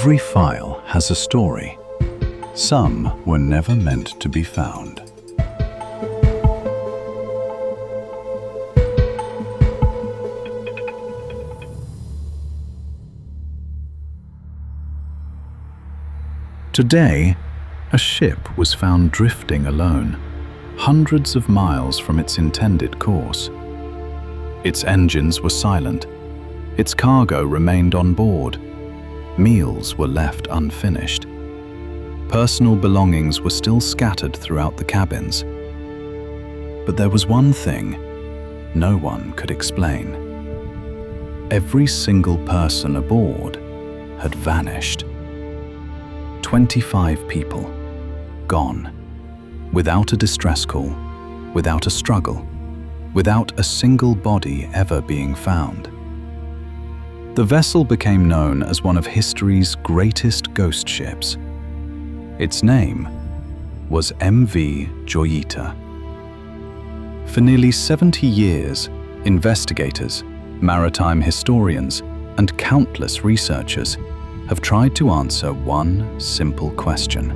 Every file has a story. Some were never meant to be found. Today, a ship was found drifting alone, hundreds of miles from its intended course. Its engines were silent. Its cargo remained on board. Meals were left unfinished. Personal belongings were still scattered throughout the cabins. But there was one thing no one could explain. Every single person aboard had vanished. 25 people, gone, without a distress call, without a struggle, without a single body ever being found. The vessel became known as one of history's greatest ghost ships. Its name was MV Joyita. For nearly 70 years, investigators, maritime historians, and countless researchers have tried to answer one simple question.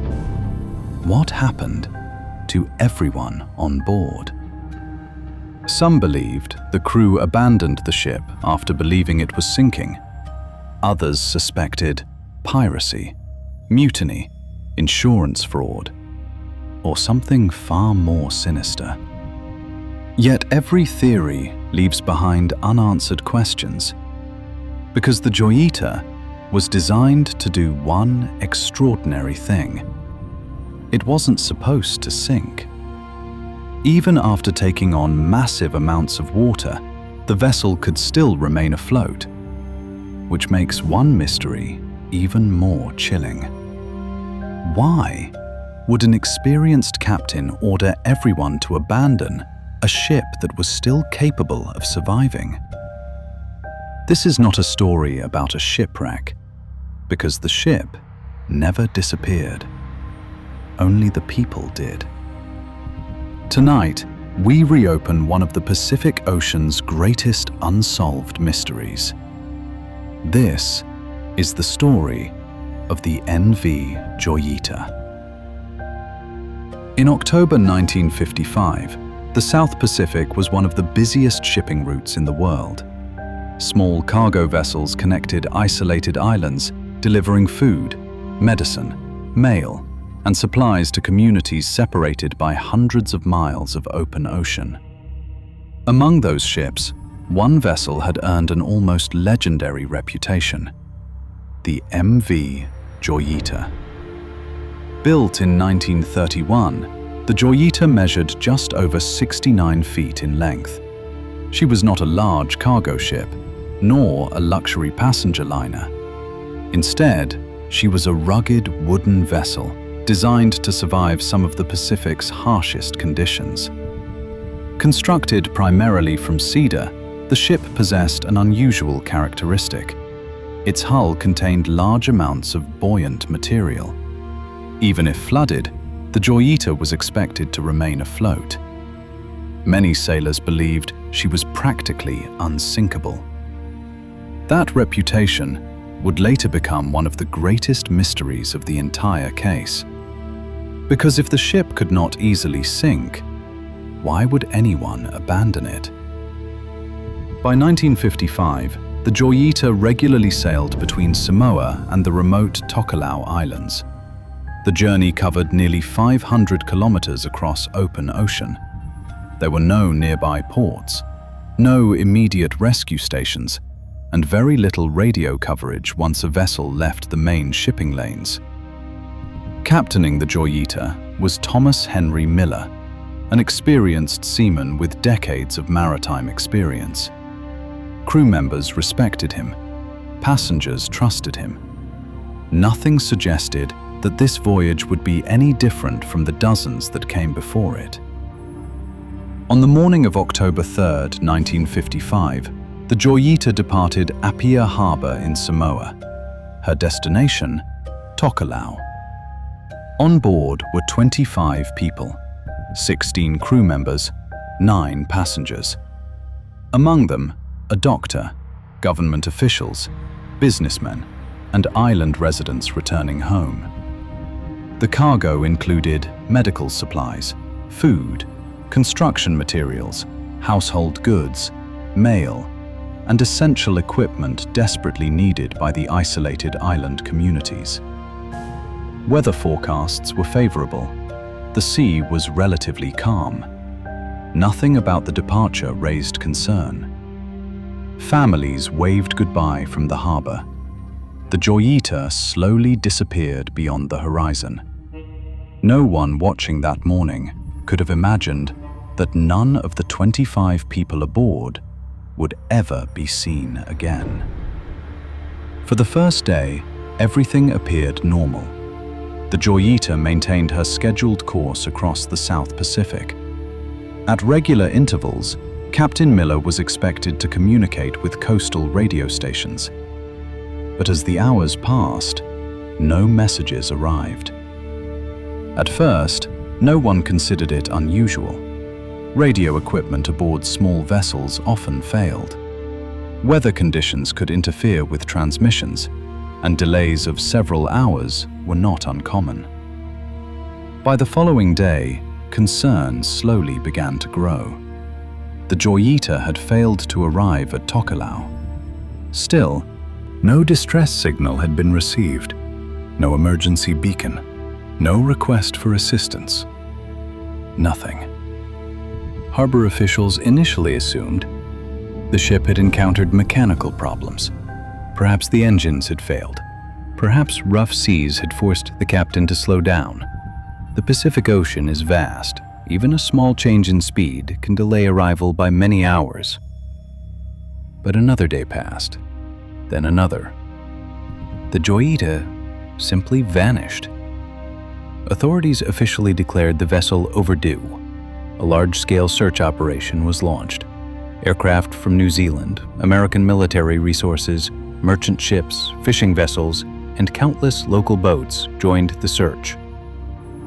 What happened to everyone on board? Some believed the crew abandoned the ship after believing it was sinking. Others suspected piracy, mutiny, insurance fraud, or something far more sinister. Yet every theory leaves behind unanswered questions, because the Joyita was designed to do one extraordinary thing. It wasn't supposed to sink. Even after taking on massive amounts of water, the vessel could still remain afloat, which makes one mystery even more chilling. Why would an experienced captain order everyone to abandon a ship that was still capable of surviving? This is not a story about a shipwreck, because the ship never disappeared. Only the people did. Tonight, we reopen one of the Pacific Ocean's greatest unsolved mysteries. This is the story of the MV Joyita. In October 1955, the South Pacific was one of the busiest shipping routes in the world. Small cargo vessels connected isolated islands, delivering food, medicine, mail, and supplies to communities separated by hundreds of miles of open ocean. Among those ships, one vessel had earned an almost legendary reputation: the MV Joyita. Built in 1931, the Joyita measured just over 69 feet in length. She was not a large cargo ship, nor a luxury passenger liner. Instead, she was a rugged wooden vessel designed to survive some of the Pacific's harshest conditions. Constructed primarily from cedar, the ship possessed an unusual characteristic. Its hull contained large amounts of buoyant material. Even if flooded, the Joyita was expected to remain afloat. Many sailors believed she was practically unsinkable. That reputation would later become one of the greatest mysteries of the entire case. Because if the ship could not easily sink, why would anyone abandon it? By 1955, the Joyita regularly sailed between Samoa and the remote Tokelau Islands. The journey covered nearly 500 kilometers across open ocean. There were no nearby ports, no immediate rescue stations, and very little radio coverage once a vessel left the main shipping lanes. Captaining the Joyita was Thomas Henry Miller, an experienced seaman with decades of maritime experience. Crew members respected him. Passengers trusted him. Nothing suggested that this voyage would be any different from the dozens that came before it. On the morning of October 3, 1955, the Joyita departed Apia Harbor in Samoa. Her destination, Tokelau. On board were 25 people, 16 crew members, 9 passengers. Among them, a doctor, government officials, businessmen, and island residents returning home. The cargo included medical supplies, food, construction materials, household goods, mail, and essential equipment desperately needed by the isolated island communities. Weather forecasts were favorable. The sea was relatively calm. Nothing about the departure raised concern. Families waved goodbye from the harbor. The Joyita slowly disappeared beyond the horizon. No one watching that morning could have imagined that none of the 25 people aboard would ever be seen again. For the first day, everything appeared normal. The Joyita maintained her scheduled course across the South Pacific. At regular intervals, Captain Miller was expected to communicate with coastal radio stations. But as the hours passed, no messages arrived. At first, no one considered it unusual. Radio equipment aboard small vessels often failed. Weather conditions could interfere with transmissions, and delays of several hours were not uncommon. By the following day, concerns slowly began to grow. The Joyita had failed to arrive at Tokelau. Still, no distress signal had been received, no emergency beacon, no request for assistance. Nothing. Harbor officials initially assumed the ship had encountered mechanical problems. Perhaps the engines had failed. Perhaps rough seas had forced the captain to slow down. The Pacific Ocean is vast. Even a small change in speed can delay arrival by many hours. But another day passed, then another. The Joyita simply vanished. Authorities officially declared the vessel overdue. A large-scale search operation was launched. Aircraft from New Zealand, American military resources, merchant ships, fishing vessels, and countless local boats joined the search.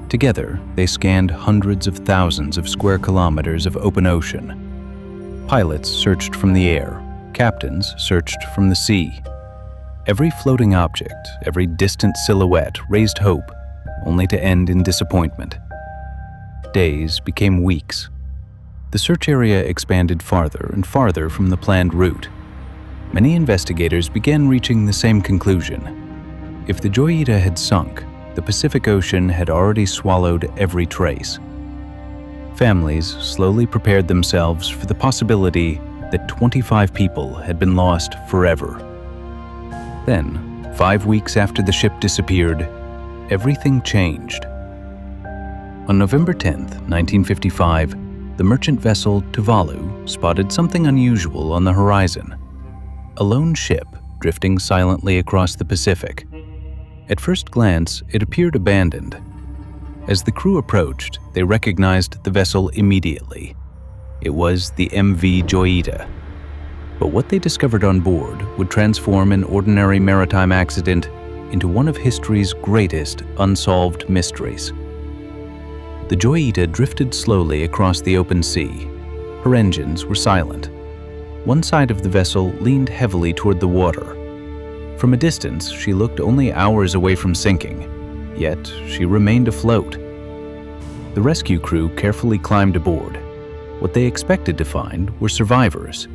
Together, they scanned hundreds of thousands of square kilometers of open ocean. Pilots searched from the air, captains searched from the sea. Every floating object, every distant silhouette raised hope, only to end in disappointment. Days became weeks. The search area expanded farther and farther from the planned route. Many investigators began reaching the same conclusion. If the Joyita had sunk, the Pacific Ocean had already swallowed every trace. Families slowly prepared themselves for the possibility that 25 people had been lost forever. Then, 5 weeks after the ship disappeared, everything changed. On November 10, 1955, the merchant vessel Tuvalu spotted something unusual on the horizon. A lone ship drifting silently across the Pacific. At first glance, it appeared abandoned. As the crew approached, they recognized the vessel immediately. It was the MV Joyita. But what they discovered on board would transform an ordinary maritime accident into one of history's greatest unsolved mysteries. The Joyita drifted slowly across the open sea. Her engines were silent. One side of the vessel leaned heavily toward the water. From a distance, she looked only hours away from sinking, yet she remained afloat. The rescue crew carefully climbed aboard. What they expected to find were survivors.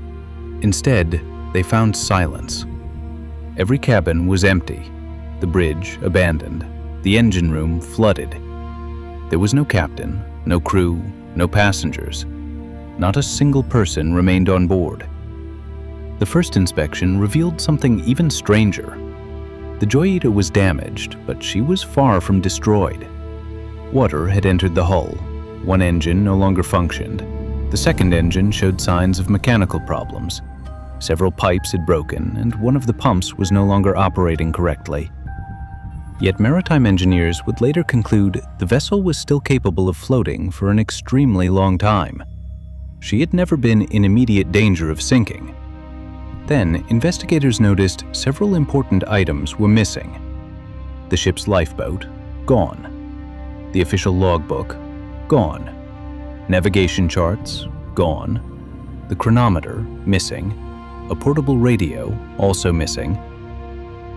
Instead, they found silence. Every cabin was empty, the bridge abandoned, the engine room flooded. There was no captain, no crew, no passengers. Not a single person remained on board. The first inspection revealed something even stranger. The Joyita was damaged, but she was far from destroyed. Water had entered the hull. One engine no longer functioned. The second engine showed signs of mechanical problems. Several pipes had broken, and one of the pumps was no longer operating correctly. Yet maritime engineers would later conclude the vessel was still capable of floating for an extremely long time. She had never been in immediate danger of sinking. Then, investigators noticed several important items were missing. The ship's lifeboat, gone. The official logbook, gone. Navigation charts, gone. The chronometer, missing. A portable radio, also missing.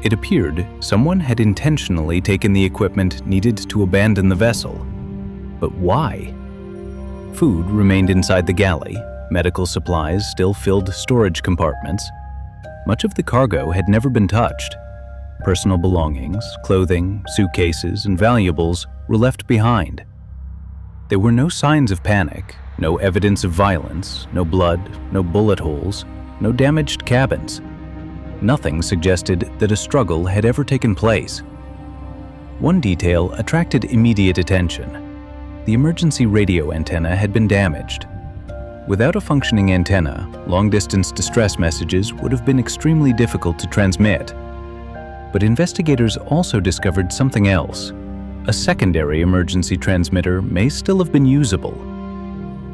It appeared someone had intentionally taken the equipment needed to abandon the vessel. But why? Food remained inside the galley, medical supplies still filled storage compartments. Much of the cargo had never been touched. Personal belongings, clothing, suitcases, and valuables were left behind. There were no signs of panic, no evidence of violence, no blood, no bullet holes, no damaged cabins. Nothing suggested that a struggle had ever taken place. One detail attracted immediate attention. The emergency radio antenna had been damaged. Without a functioning antenna, long-distance distress messages would have been extremely difficult to transmit. But investigators also discovered something else. A secondary emergency transmitter may still have been usable.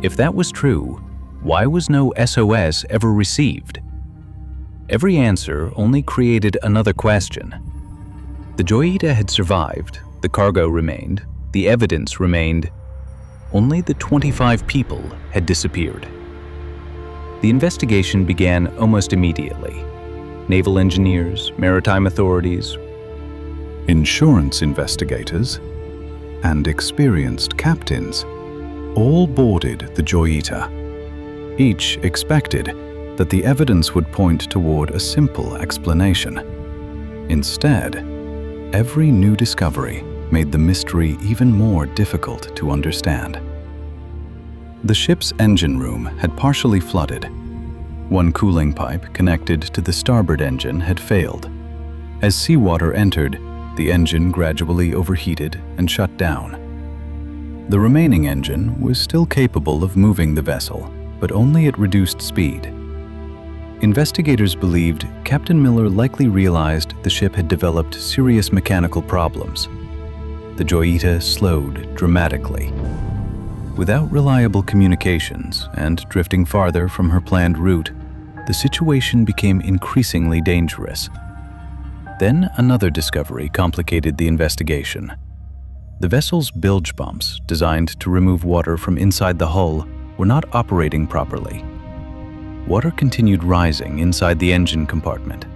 If that was true, why was no SOS ever received? Every answer only created another question. The Joyita had survived, the cargo remained, the evidence remained. Only the 25 people had disappeared. The investigation began almost immediately. Naval engineers, maritime authorities, insurance investigators, and experienced captains all boarded the Joyita. Each expected that the evidence would point toward a simple explanation. Instead, every new discovery made the mystery even more difficult to understand. The ship's engine room had partially flooded. One cooling pipe connected to the starboard engine had failed. As seawater entered, the engine gradually overheated and shut down. The remaining engine was still capable of moving the vessel, but only at reduced speed. Investigators believed Captain Miller likely realized the ship had developed serious mechanical problems. The Joyita slowed dramatically. Without reliable communications and drifting farther from her planned route, the situation became increasingly dangerous. Then another discovery complicated the investigation. The vessel's bilge pumps, designed to remove water from inside the hull, were not operating properly. Water continued rising inside the engine compartment.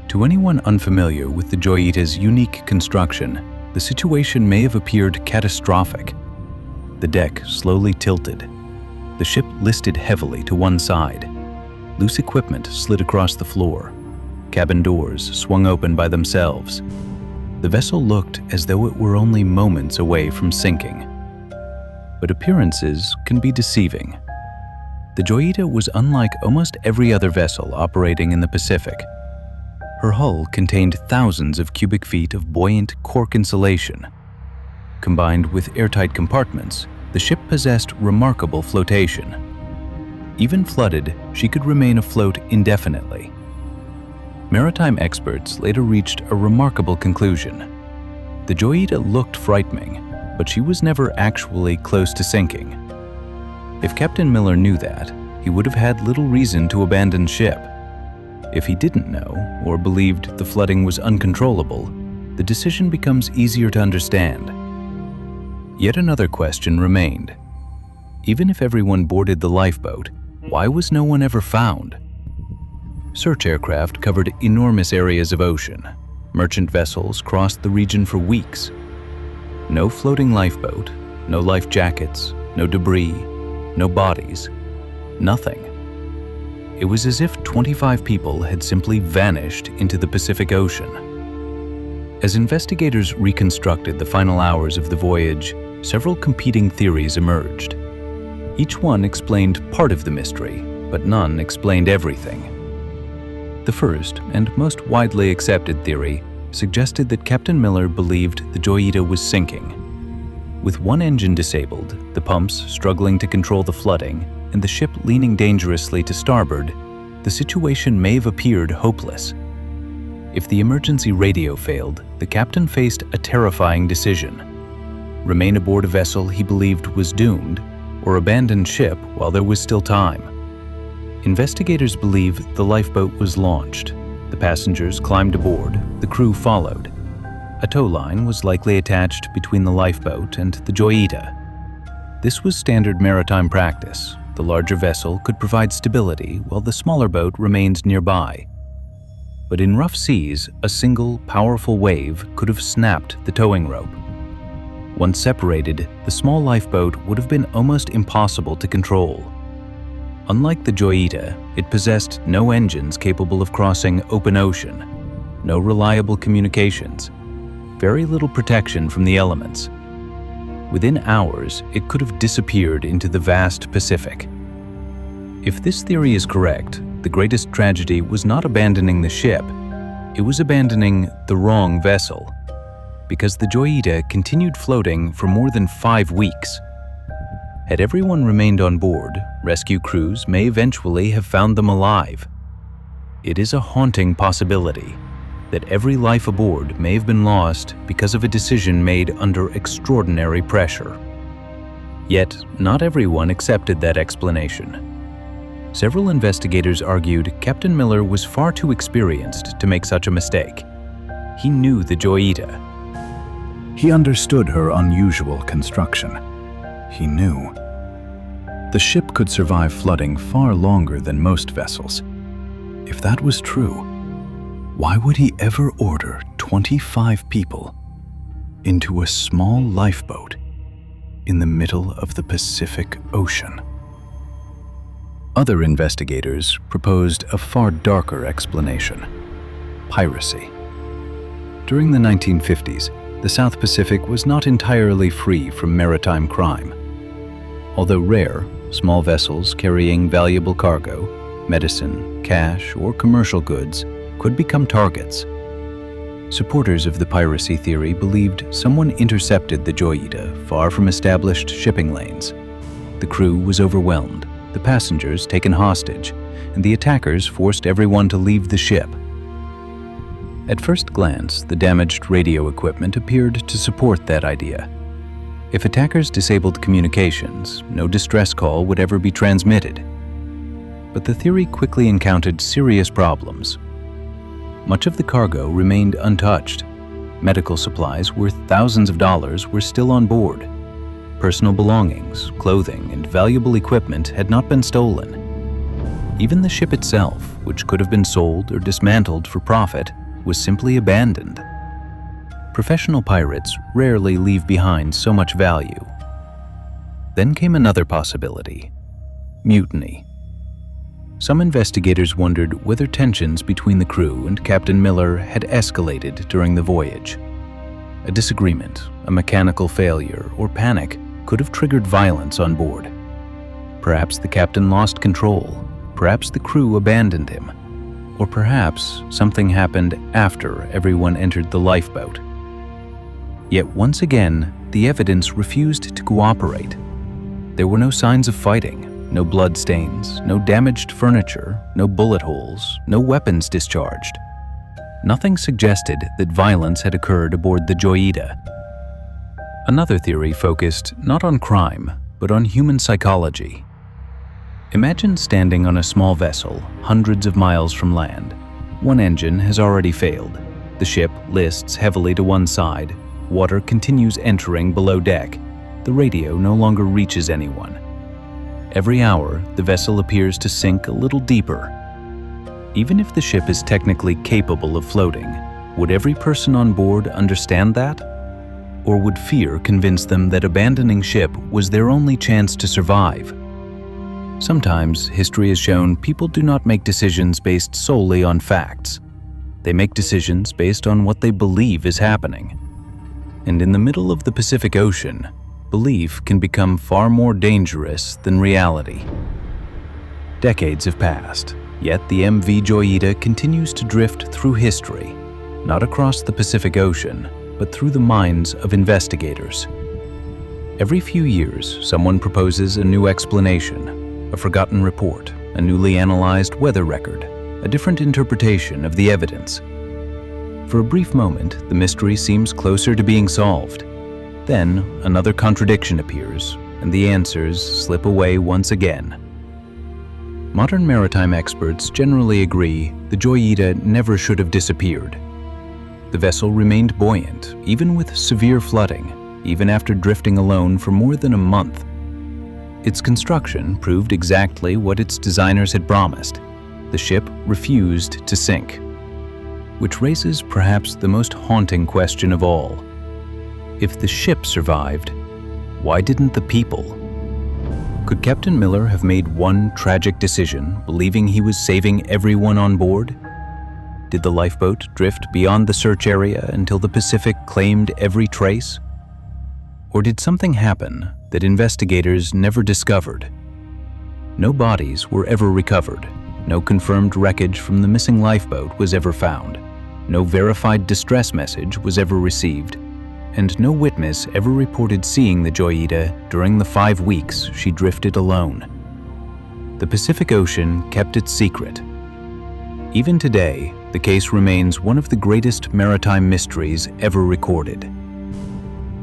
To anyone unfamiliar with the Joyita's unique construction, the situation may have appeared catastrophic. The deck slowly tilted. The ship listed heavily to one side. Loose equipment slid across the floor. Cabin doors swung open by themselves. The vessel looked as though it were only moments away from sinking. But appearances can be deceiving. The Joyita was unlike almost every other vessel operating in the Pacific. Her hull contained thousands of cubic feet of buoyant cork insulation. Combined with airtight compartments, the ship possessed remarkable flotation. Even flooded, she could remain afloat indefinitely. Maritime experts later reached a remarkable conclusion. The Joyita looked frightening, but she was never actually close to sinking. If Captain Miller knew that, he would have had little reason to abandon ship. If he didn't know, or believed the flooding was uncontrollable, the decision becomes easier to understand. Yet another question remained. Even if everyone boarded the lifeboat, why was no one ever found? Search aircraft covered enormous areas of ocean. Merchant vessels crossed the region for weeks. No floating lifeboat, no life jackets, no debris, no bodies, nothing. It was as if 25 people had simply vanished into the Pacific Ocean. As investigators reconstructed the final hours of the voyage, several competing theories emerged. Each one explained part of the mystery, but none explained everything. The first and most widely accepted theory suggested that Captain Miller believed the Joyita was sinking. With one engine disabled, the pumps struggling to control the flooding, and the ship leaning dangerously to starboard, the situation may have appeared hopeless. If the emergency radio failed, the captain faced a terrifying decision: remain aboard a vessel he believed was doomed, or abandon ship while there was still time. Investigators believe the lifeboat was launched. The passengers climbed aboard, the crew followed. A tow line was likely attached between the lifeboat and the Joyita. This was standard maritime practice. The larger vessel could provide stability while the smaller boat remained nearby. But in rough seas, a single, powerful wave could have snapped the towing rope. Once separated, the small lifeboat would have been almost impossible to control. Unlike the Joyita, it possessed no engines capable of crossing open ocean, no reliable communications, very little protection from the elements. Within hours, it could have disappeared into the vast Pacific. If this theory is correct, the greatest tragedy was not abandoning the ship, it was abandoning the wrong vessel, because the Joyita continued floating for more than 5 weeks. Had everyone remained on board, rescue crews may eventually have found them alive. It is a haunting possibility that every life aboard may have been lost because of a decision made under extraordinary pressure. Yet, not everyone accepted that explanation. Several investigators argued Captain Miller was far too experienced to make such a mistake. He knew the Joyita. He understood her unusual construction. He knew the ship could survive flooding far longer than most vessels. If that was true, why would he ever order 25 people into a small lifeboat in the middle of the Pacific Ocean? Other investigators proposed a far darker explanation: piracy. During the 1950s, the South Pacific was not entirely free from maritime crime. Although rare, small vessels carrying valuable cargo, medicine, cash, or commercial goods could become targets. Supporters of the piracy theory believed someone intercepted the Joyita far from established shipping lanes. The crew was overwhelmed, the passengers taken hostage, and the attackers forced everyone to leave the ship. At first glance, the damaged radio equipment appeared to support that idea. If attackers disabled communications, no distress call would ever be transmitted. But the theory quickly encountered serious problems. Much of the cargo remained untouched. Medical supplies worth thousands of dollars were still on board. Personal belongings, clothing, and valuable equipment had not been stolen. Even the ship itself, which could have been sold or dismantled for profit, was simply abandoned. Professional pirates rarely leave behind so much value. Then came another possibility: mutiny. Some investigators wondered whether tensions between the crew and Captain Miller had escalated during the voyage. A disagreement, a mechanical failure, or panic could have triggered violence on board. Perhaps the captain lost control, perhaps the crew abandoned him, or perhaps something happened after everyone entered the lifeboat. Yet once again, the evidence refused to cooperate. There were no signs of fighting, no blood stains, no damaged furniture, no bullet holes, no weapons discharged. Nothing suggested that violence had occurred aboard the Joyita. Another theory focused not on crime, but on human psychology. Imagine standing on a small vessel, hundreds of miles from land. One engine has already failed. The ship lists heavily to one side. Water continues entering below deck. The radio no longer reaches anyone. Every hour, the vessel appears to sink a little deeper. Even if the ship is technically capable of floating, would every person on board understand that? Or would fear convince them that abandoning ship was their only chance to survive? Sometimes, history has shown people do not make decisions based solely on facts. They make decisions based on what they believe is happening. And in the middle of the Pacific Ocean, belief can become far more dangerous than reality. Decades have passed, yet the MV Joyita continues to drift through history, not across the Pacific Ocean, but through the minds of investigators. Every few years, someone proposes a new explanation, a forgotten report, a newly analyzed weather record, a different interpretation of the evidence. For a brief moment, the mystery seems closer to being solved. Then, another contradiction appears, and the answers slip away once again. Modern maritime experts generally agree the Joyita never should have disappeared. The vessel remained buoyant, even with severe flooding, even after drifting alone for more than a month. Its construction proved exactly what its designers had promised. The ship refused to sink. which raises perhaps the most haunting question of all. If the ship survived, why didn't the people? Could Captain Miller have made one tragic decision, believing he was saving everyone on board? Did the lifeboat drift beyond the search area until the Pacific claimed every trace? Or did something happen that investigators never discovered? No bodies were ever recovered. No confirmed wreckage from the missing lifeboat was ever found. No verified distress message was ever received. And no witness ever reported seeing the Joyita during the 5 weeks she drifted alone. The Pacific Ocean kept its secret. Even today, the case remains one of the greatest maritime mysteries ever recorded.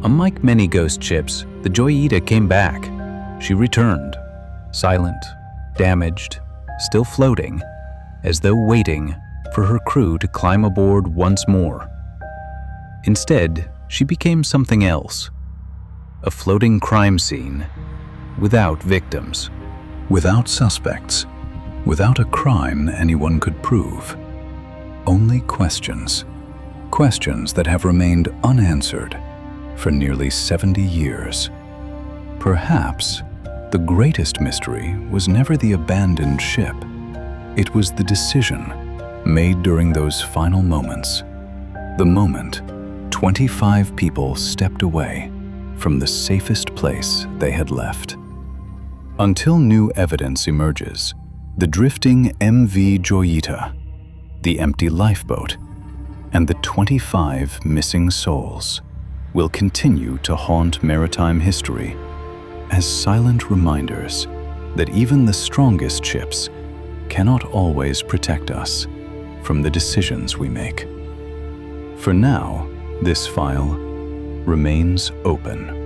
Unlike many ghost ships, the Joyita came back. She returned, silent, damaged, still floating, as though waiting for her crew to climb aboard once more. Instead, she became something else, a floating crime scene without victims. Without suspects, without a crime anyone could prove. Only questions. Questions that have remained unanswered for nearly 70 years. Perhaps the greatest mystery was never the abandoned ship. It was the decision made during those final moments. The moment 25 people stepped away from the safest place they had left. Until new evidence emerges, the drifting MV Joyita, the empty lifeboat, and the 25 missing souls will continue to haunt maritime history as silent reminders that even the strongest ships cannot always protect us from the decisions we make. For now, this file remains open.